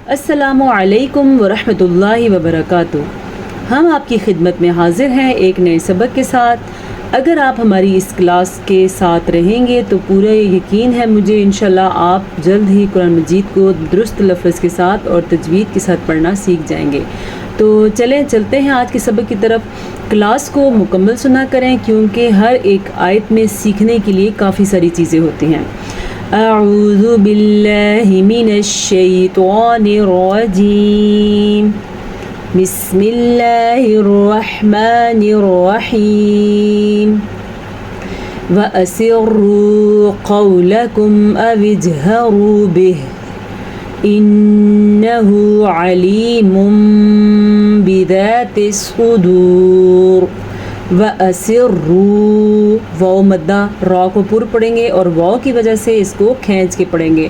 السلام علیکم ورحمۃ اللہ وبرکاتہ۔ ہم آپ کی خدمت میں حاضر ہیں ایک نئے سبق کے ساتھ۔ اگر آپ ہماری اس کلاس کے ساتھ رہیں گے تو پورا یقین ہے مجھے انشاءاللہ آپ جلد ہی قرآن مجید کو درست لفظ کے ساتھ اور تجوید کے ساتھ پڑھنا سیکھ جائیں گے۔ تو چلتے ہیں آج کے سبق کی طرف۔ کلاس کو مکمل سنا کریں کیونکہ ہر ایک آیت میں سیکھنے کے لیے کافی ساری چیزیں ہوتی ہیں۔ اعوذ باللہ من الشیطان الرجیم، بسم اللہ الرحمن الرحیم، وَأَسِرُّوا قَوْلَكُمْ أَوِ اجْهَرُوا بِهِ إِنَّهُ عَلِيمٌ بِذَاتِ الصُّدُورِ۔ وَأَسِرُّوا، واو مدہ، را کو پر پڑھیں گے اور واو کی وجہ سے اس کو کھینچ کے پڑھیں گے۔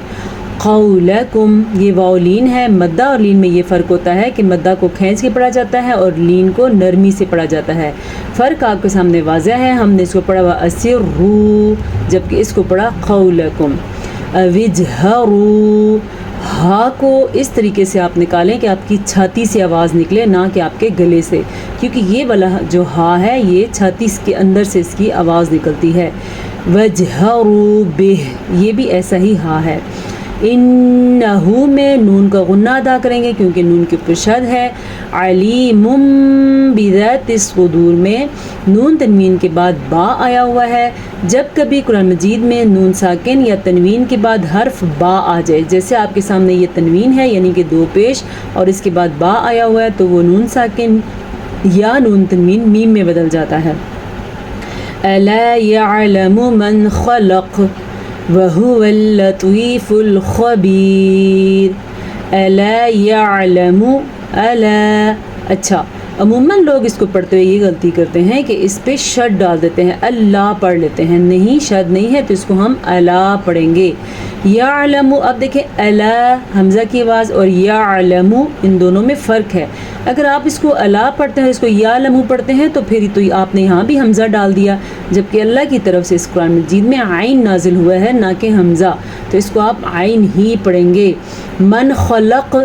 قَوْلَكُمْ، یہ واو لین ہے۔ مدہ اور لین میں یہ فرق ہوتا ہے کہ مدہ کو کھینچ کے پڑھا جاتا ہے اور لین کو نرمی سے پڑھا جاتا ہے۔ فرق آپ کے سامنے واضح ہے۔ ہم نے اس کو پڑھا وَأَسِرُّوا جبکہ اس کو پڑھا قَوْلَكُمْ۔ وَاجْهَرُوا، ہا کو اس طریقے سے آپ نکالیں کہ آپ کی چھاتی سے آواز نکلے، نہ کہ آپ کے گلے سے، کیونکہ یہ والا جو ہا ہے یہ چھاتی کے اندر سے اس کی آواز نکلتی ہے۔ وَاجْهَرُوا بِهِ، یہ بھی ایسا ہی ہا ہے۔ انہو میں نون کا غنہ ادا کریں گے کیونکہ نون کے اوپر شد ہے۔ علیم بذات الصدور میں نون تنوین کے بعد با آیا ہوا ہے۔ جب کبھی قرآن مجید میں نون ساکن یا تنوین کے بعد حرف با آ جائے، جیسے آپ کے سامنے یہ تنوین ہے یعنی کہ دو پیش اور اس کے بعد با آیا ہوا ہے، تو وہ نون ساکن یا نون تنوین میم میں بدل جاتا ہے۔ الا یعلم من خلق وَهُوَ اللَّطِیفُ الْخَبِیرُ۔ اَلَا يَعْلَمُ، اَلَا، اچھا عموماً لوگ اس کو پڑھتے ہوئے یہ غلطی کرتے ہیں کہ اس پہ شد ڈال دیتے ہیں، اللہ پڑھ لیتے ہیں۔ نہیں، شد نہیں ہے تو اس کو ہم الا پڑھیں گے۔ یعلم، اب دیکھیں الا حمزہ کی آواز اور یعلم ان دونوں میں فرق ہے۔ اگر آپ اس کو الا پڑھتے ہیں، اس کو یعلم پڑھتے ہیں تو پھر تو آپ نے یہاں بھی حمزہ ڈال دیا، جبکہ اللہ کی طرف سے اس قرآن مجید میں عین نازل ہوا ہے نہ کہ حمزہ، تو اس کو آپ عین ہی پڑھیں گے۔ من خلق،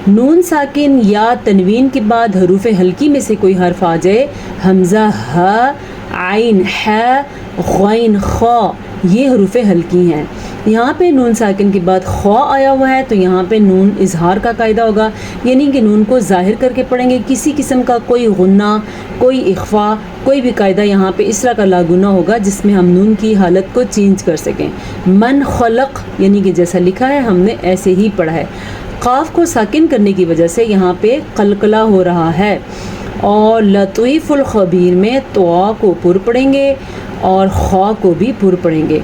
نون ساکن یا تنوین کے بعد حروف ہلکی میں سے کوئی حرف آ جائے، حمزہ ہا، عین حا، غین خا، یہ حروف ہلکی ہیں۔ یہاں پہ نون ساکن کے بعد خا آیا ہوا ہے تو یہاں پہ نون اظہار کا قاعدہ ہوگا، یعنی کہ نون کو ظاہر کر کے پڑھیں گے۔ کسی قسم کا کوئی غنہ، کوئی اخفا، کوئی بھی قاعدہ یہاں پہ اس طرح کا لاگو نہ ہوگا جس میں ہم نون کی حالت کو چینج کر سکیں۔ من خلق یعنی کہ جیسا لکھا ہے ہم نے ایسے ہی پڑھا ہے۔ قاف کو ساکن کرنے کی وجہ سے یہاں پہ قلقلہ ہو رہا ہے، اور لطیف الخبیر میں طا کو پر پڑھیں گے اور خا کو بھی پر پڑھیں گے۔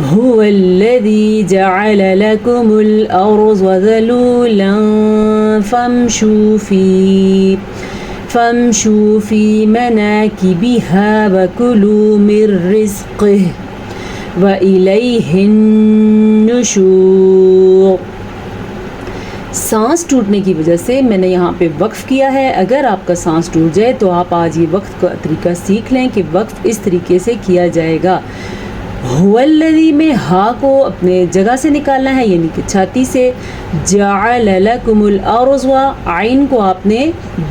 هو الذی جعل لکم الارض ذلولا فامشوا فی مناکبها وکلوا من رزقه والیہ النشور۔ سانس ٹوٹنے کی وجہ سے میں نے یہاں پہ وقف کیا ہے۔ اگر آپ کا سانس ٹوٹ جائے تو آپ آج یہ وقف کا طریقہ سیکھ لیں کہ وقف اس طریقے سے کیا جائے گا۔ هو الذی میں ہا کو اپنے جگہ سے نکالنا ہے یعنی کہ چھاتی سے۔ جعل لکم الارض، عین کو آپ نے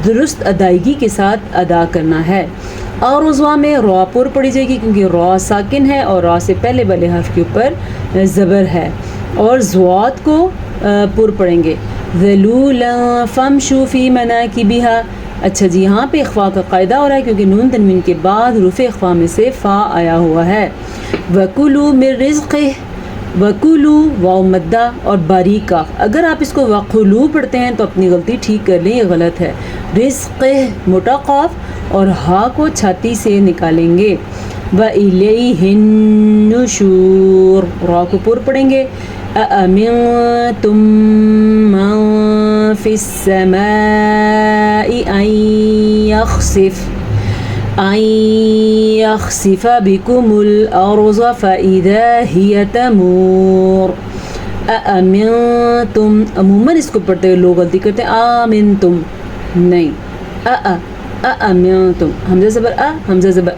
درست ادائیگی کے ساتھ ادا کرنا ہے۔ ارض میں را پر پڑھی جائے گی کیونکہ را ساکن ہے اور را سے پہلے والے حرف کے اوپر زبر ہے، اور زوات کو پر پڑھیں گے۔ ذلولا فامشوا فی مناکبها، اچھا جی یہاں پہ اخفا کا قاعدہ ہو رہا ہے کیونکہ نون تنوین کے بعد حروف اخفا میں سے فا آیا ہوا ہے۔ وَكُلُوا مِن رِزْقِهِ، وَكُلُوا واو مدہ اور باریک کاف، اگر آپ اس کو وَقُلُوا پڑھتے ہیں تو اپنی غلطی ٹھیک کر لیں، یہ غلط ہے۔ رِزْقِهِ موٹا قاف اور ہا کو چھاتی سے نکالیں گے۔ وَإِلَيْهِ النُّشُورُ، را کو پر پڑھیں گے۔ أَأَمِنْتُمْ مَنْ فِي السَّمَاءِ أَنْ يَخْسِفَ بِكُمُ الْأَرْضَ فَإِذَا هِيَ تَمُورُ۔ أَأَمِنْتُمْ، عموماً اس کو پڑھتے ہوئے لوگ غلطی کرتے ہیں آمنتم، نہیں، أَأَمِنْتُمْ، حمزہ زبر حمزہ زبر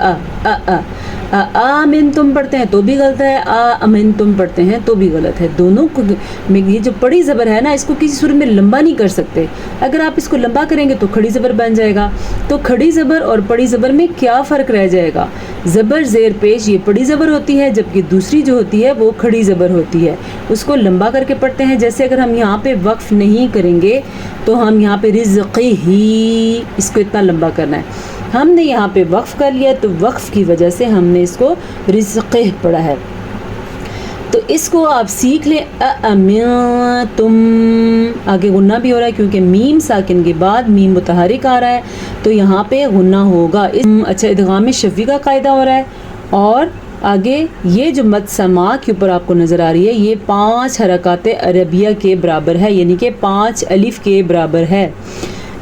आमिन तुम पढ़ते हैं तो भी गलत है, आमिन तुम पढ़ते हैं तो भी गलत है। दोनों को में ये जो बड़ी ज़बर है ना, इसको किसी सूरत में लंबा नहीं कर सकते। अगर आप इसको लंबा करेंगे तो खड़ी ज़बर बन जाएगा। तो खड़ी ज़बर और बड़ी ज़बर में क्या फ़र्क रह जाएगा? ज़बर ज़ेर पेश ये बड़ी ज़बर होती है, जबकि दूसरी जो होती है वो खड़ी ज़बर होती है। उसको लंबा करके पढ़ते हैं। जैसे अगर हम यहाँ पे वक्फ़ नहीं करेंगे तो हम यहाँ पे रिज़्क़ी, इसको इतना लंबा करना है। हमने यहाँ पे वक्फ़ कर लिया तो वक्फ़ की वजह से हमने इसको रिज़्क़ पढ़ा है। तो इसको आप सीख लें। तुम, आगे गुन्ना भी हो रहा है क्योंकि मीम साकिन के बाद मीम मुतहरिक आ रहा है, तो यहाँ पे गुन्ना होगा। अच्छा, इदगाम शफ़ी का कायदा हो रहा है। और आगे ये जो मद समा के ऊपर आपको नज़र आ रही है, ये 5 हरकत अरबिया के बराबर है, यानी कि 5 अलिफ के बराबर है।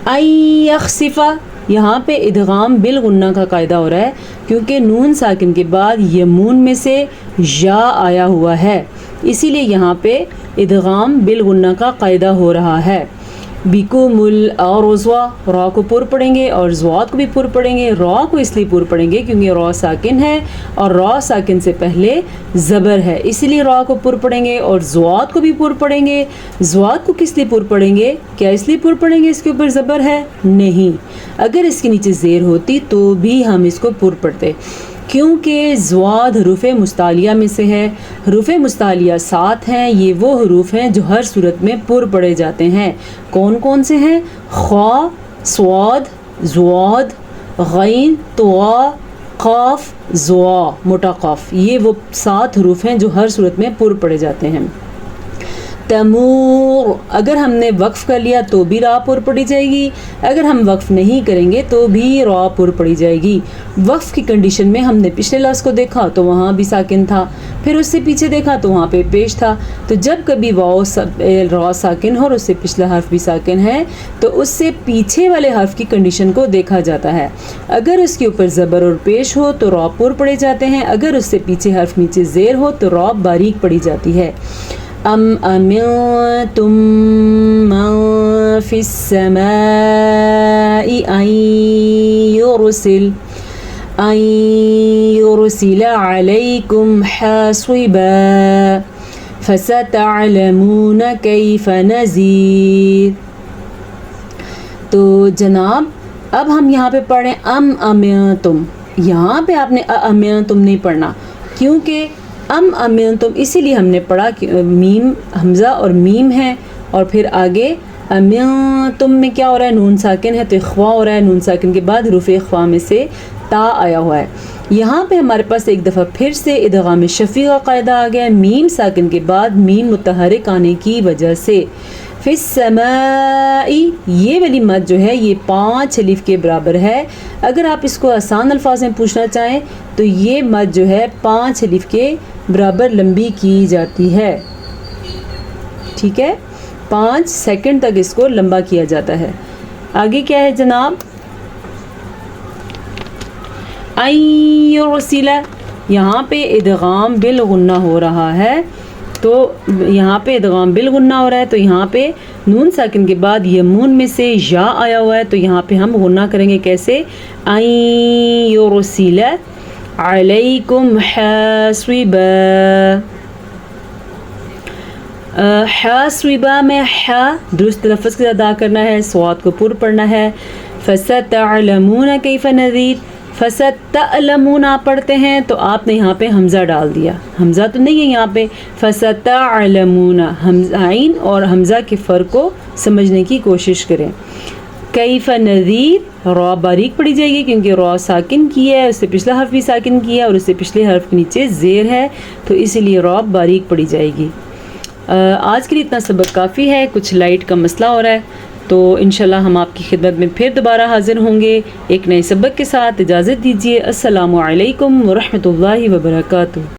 यख़सिफ़ा, यहाँ पे इदगाम बिल गुन्ना का कायदा हो रहा है क्योंकि नून साकिन के बाद यमून में से या आया हुआ है, इसीलिए यहाँ पे इदगाम बिल गुन्ना का कायदा हो रहा है। बिकुमुल और रोज़वा, रॉ को पुर पढ़ेंगे और ज़वात को भी पुर पढ़ेंगे। रॉ को इसलिए पुर पढ़ेंगे क्योंकि रॉ साकिन है और रॉ साकिन से पहले ज़बर है, इसलिए रॉ को पुर पढ़ेंगे। और ज़वात को भी पुर पढ़ेंगे। ज़वात को किस लिए पुर पढ़ेंगे? क्या इसलिए पुर पढ़ेंगे इसके ऊपर ज़बर है? नहीं, अगर इसके नीचे ज़ेर होती तो भी हम इसको पुर पढ़ते, क्योंकि ज़वाद हरूफ मुस्तालिया में से है। हरूफ मुस्तालिया 7 हैं। ये वो हरूफ हैं जो हर सूरत में पुर पढ़े जाते हैं। कौन कौन से हैं? ख़ा, स्वाद, ज़वाद, गैन, तवा, क़ाफ़, ज़वा, मोटा क़ाफ़, ये वो 7 हरूफ हैं जो हर सूरत में पुर पढ़े जाते हैं। तमूर, अगर हमने वक्फ़ कर लिया तो भी रा पुर पढ़ी जाएगी, अगर हम वक्फ़ नहीं करेंगे तो भी रा पुर पढ़ी जाएगी। वक्फ़ की कंडीशन में हमने पिछले लफ्ज़ को देखा तो वहाँ भी साकिन था, फिर उससे पीछे देखा तो वहाँ पे पेश था। तो जब कभी वाव रा साकिन हो और उससे पिछला हर्फ भी साकिन है तो उससे पीछे वाले हर्फ की कंडीशन को देखा जाता है। अगर उसके ऊपर ज़बर और पेश हो तो रा पुर पढ़े जाते हैं, अगर उससे पीछे हर्फ नीचे ज़ेर हो तो रा बारीक पढ़ी जाती है। अमिनतुम मन फिस्समाई अन युरसिल अलैकुम हासिबा फसतअलमून कैफ नज़ीर। तो जनाब अब हम यहाँ पे पढ़ें अमिनतुम। यहाँ पे आपने अमिनतुम नहीं पढ़ना, क्योंकि अमिनतुम इसीलिए हमने पढ़ा कि मीम हमज़ा और मीम है, और फिर आगे अमिनतुम में क्या हो रहा है? नून साकिन है तो इख्वा हो रहा है। नून साकिन के बाद हरूफ इख्वा में से ता आया हुआ है। यहाँ पे हमारे पास एक दफ़ा फिर से इदगाम शफ़ी का कायदा आ गया, मीम साकिन के बाद मीम मुतहरिक आने की वजह से। फिस्समाई, ये वाली मद जो है ये 5 अलिफ के बराबर है। अगर आप इसको आसान अल्फाज में पूछना चाहें तो ये मद जो है 5 अलिफ के बराबर लंबी की जाती है। ठीक है, 5 सेकंड तक इसको लंबा किया जाता है। आगे क्या है जनाब? अय्युरसिला, यहाँ पे इदगाम बिल गुन्ना हो रहा है, तो यहाँ पे इदगाम बिल गुन्ना हो रहा है, तो यहाँ पे नून साकिन के बाद यमून में से या आया हुआ है, तो यहाँ पे हम गुन्ना करेंगे कैसे? अय्युरसिला अलैकुम हासिबा। हासिबा में हा दुरुस्त लफ्ज़ के साथ अदा करना है, स्वाद को पुर पढ़ना है। फसतअलमून कैफ नज़ीर, फसतअलमून आप पढ़ते हैं तो आपने यहाँ पे हमज़ा डाल दिया, हमज़ा तो नहीं है यहाँ पे। फसतअलमून, हमज़ाइन और हमज़ा के फ़र्क को समझने की कोशिश करें। कैफ नज़ीर, रॉ बारीक पढ़ी जाएगी क्योंकि रॉ साकिन की है, उससे पिछला हर्फ भी साकिन किया और उससे पिछले हर्फ के नीचे ज़ेर है, तो इसीलिए रॉ बारीक पढ़ी जाएगी। आज के लिए इतना सबक काफ़ी है, कुछ लाइट का मसला हो रहा है, तो इंशाल्लाह हम आपकी खिदमत में फिर दोबारा हाज़िर होंगे एक नए सबक के साथ। इजाज़त दीजिए। अस्सलामु अलैकुम व रहमतुल्लाहि व बरकातुहू।